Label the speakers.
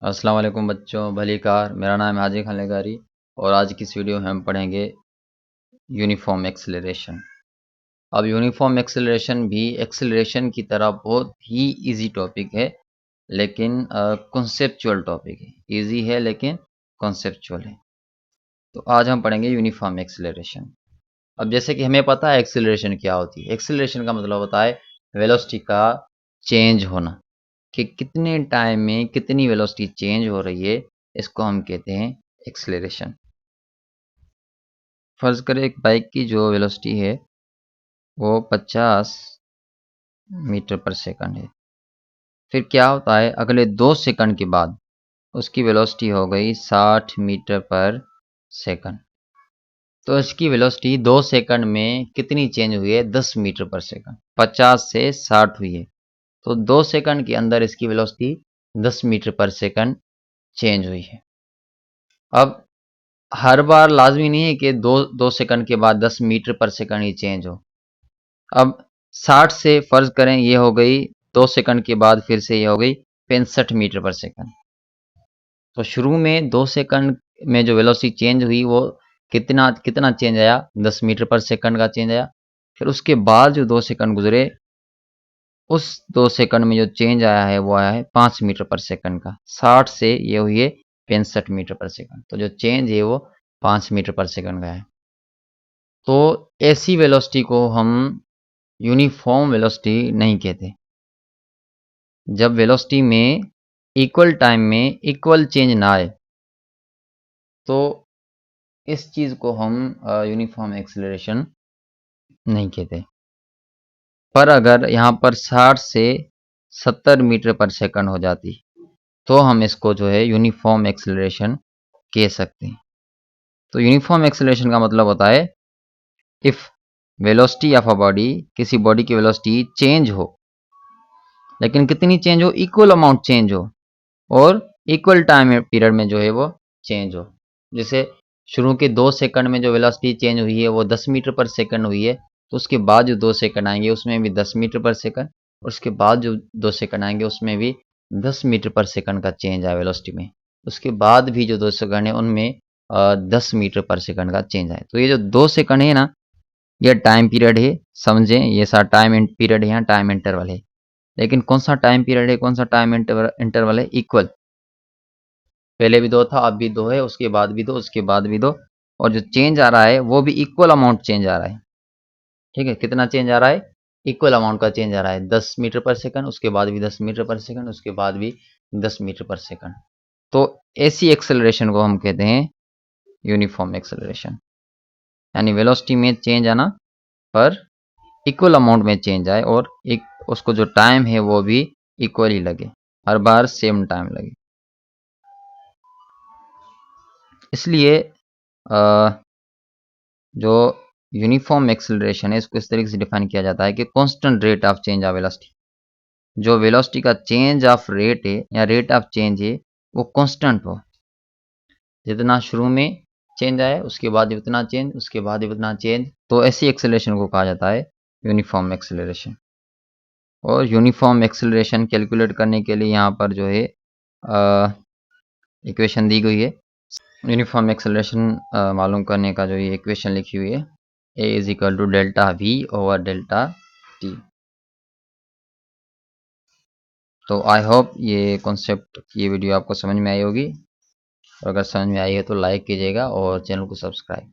Speaker 1: अस्सलाम वालेकुम बच्चों, भली कार। मेरा नाम है हाजी खान लेगारी और आज की इस वीडियो में हम पढ़ेंगे यूनिफॉर्म एक्सेलरेशन। अब यूनिफॉर्म एक्सेलरेशन भी एक्सेलरेशन की तरह बहुत ही इजी टॉपिक है, लेकिन कॉन्सेप्चुअल टॉपिक है। इजी है लेकिन कॉन्सेप्चुअल है। तो आज हम पढ़ेंगे यूनिफॉर्म एक्सेलरेशन। अब जैसे कि हमें पता है एक्सेलरेशन क्या होती है। एक्सेलरेशन का मतलब होता है वेलोसिटी का चेंज होना, कि कितने टाइम में कितनी वेलोसिटी चेंज हो रही है, इसको हम कहते हैं एक्सेलरेशन। फर्ज करें एक बाइक की जो वेलोसिटी है वो 50 मीटर पर सेकंड है। फिर क्या होता है, अगले 2 सेकंड के बाद उसकी वेलोसिटी हो गई 60 मीटर पर सेकंड। तो इसकी वेलोसिटी 2 सेकंड में कितनी चेंज हुई है? 10 मीटर पर सेकंड। 50 से 60 हुई है, तो 2 सेकंड के अंदर इसकी वेलोसिटी 10 मीटर पर सेकंड चेंज हुई है। अब हर बार लाजमी नहीं है कि दो सेकंड के बाद 10 मीटर पर सेकंड ही चेंज हो। अब 60 से फर्ज करें ये हो गई 2 सेकंड के बाद फिर से ये हो गई 65 मीटर पर सेकंड। तो शुरू में 2 सेकंड में जो वेलोसिटी चेंज हुई वो कितना कितना चेंज आया? 10 मीटर पर सेकंड का चेंज आया। फिर उसके बाद जो 2 सेकंड गुजरे, उस 2 सेकंड में जो चेंज आया है वो आया है 5 मीटर पर सेकंड का। 60 से ये हुई है 65 मीटर पर सेकंड, तो जो चेंज है वो 5 मीटर पर सेकंड का है। तो ऐसी वेलोसिटी को हम यूनिफॉर्म वेलोसिटी नहीं कहते। जब वेलोसिटी में इक्वल टाइम में इक्वल चेंज ना आए तो इस चीज़ को हम यूनिफॉर्म एक्सेलरेशन नहीं कहते। पर अगर यहाँ पर 60 से 70 मीटर पर सेकंड हो जाती तो हम इसको जो है यूनिफॉर्म एक्सेलरेशन कह सकते हैं। तो यूनिफॉर्म एक्सेलरेशन का मतलब होता है if velocity of a body, किसी बॉडी की वेलोसिटी चेंज हो, लेकिन कितनी चेंज हो? इक्वल अमाउंट चेंज हो और इक्वल टाइम पीरियड में जो है वो चेंज हो। जैसे शुरू के 2 सेकंड में जो वेलोसिटी चेंज हुई है वो 10 मीटर पर सेकंड हुई है, तो उसके बाद जो 2 सेकंड आएंगे उसमें भी 10 मीटर पर सेकंड, और उसके बाद जो 2 सेकंड आएंगे उसमें भी 10 मीटर पर सेकंड का चेंज आए वेलोसिटी में। उसके बाद भी जो 2 सेकंड है उनमें 10 मीटर पर सेकंड का चेंज आए। तो ये जो 2 सेकंड है ना, ये टाइम पीरियड है, समझें। ये सारा टाइम पीरियड है, यहाँ टाइम इंटरवल है। लेकिन कौन सा टाइम पीरियड है, कौन सा टाइम इंटरवल है? इक्वल। पहले भी 2 था, अब भी 2 है, उसके बाद भी 2, उसके बाद भी 2। और जो चेंज आ रहा है वो भी इक्वल अमाउंट चेंज आ रहा है। ठीक है, कितना चेंज आ रहा है? इक्वल अमाउंट का चेंज आ रहा है। 10 मीटर पर सेकंड, उसके बाद भी 10 मीटर पर सेकंड, उसके बाद भी 10 मीटर पर सेकंड। तो ऐसी एक्सेलरेशन को हम कहते हैं यूनिफॉर्म एक्सेलरेशन। यानी वेलोसिटी में चेंज आना पर इक्वल अमाउंट में चेंज आए और एक उसको जो टाइम है वो भी इक्वल ही लगे, हर बार सेम टाइम लगे। इसलिए जो यूनिफॉर्म एक्सेलरेशन है इसको इस तरीके से डिफाइन किया जाता है कि constant rate of change of velocity. जो वेलोसिटी का चेंज ऑफ रेट है या रेट ऑफ चेंज है वो कांस्टेंट हो। जितना शुरू में चेंज आए उसके बाद उतना चेंज, उसके बाद उतना चेंज, तो ऐसी एक्सेलरेशन को कहा जाता है यूनिफॉर्म एक्सेलरेशन। और यूनिफॉर्म एक्सेलरेशन कैलकुलेट करने के लिए यहाँ पर जो है इक्वेशन दी गई है। यूनिफॉर्म एक्सेलरेशन मालूम करने का जो ये इक्वेशन लिखी हुई है, A is equal to delta V over delta T. तो आई होप ये कॉन्सेप्ट, ये वीडियो आपको समझ में आई होगी, और अगर समझ में आई है तो लाइक कीजिएगा और चैनल को सब्सक्राइब।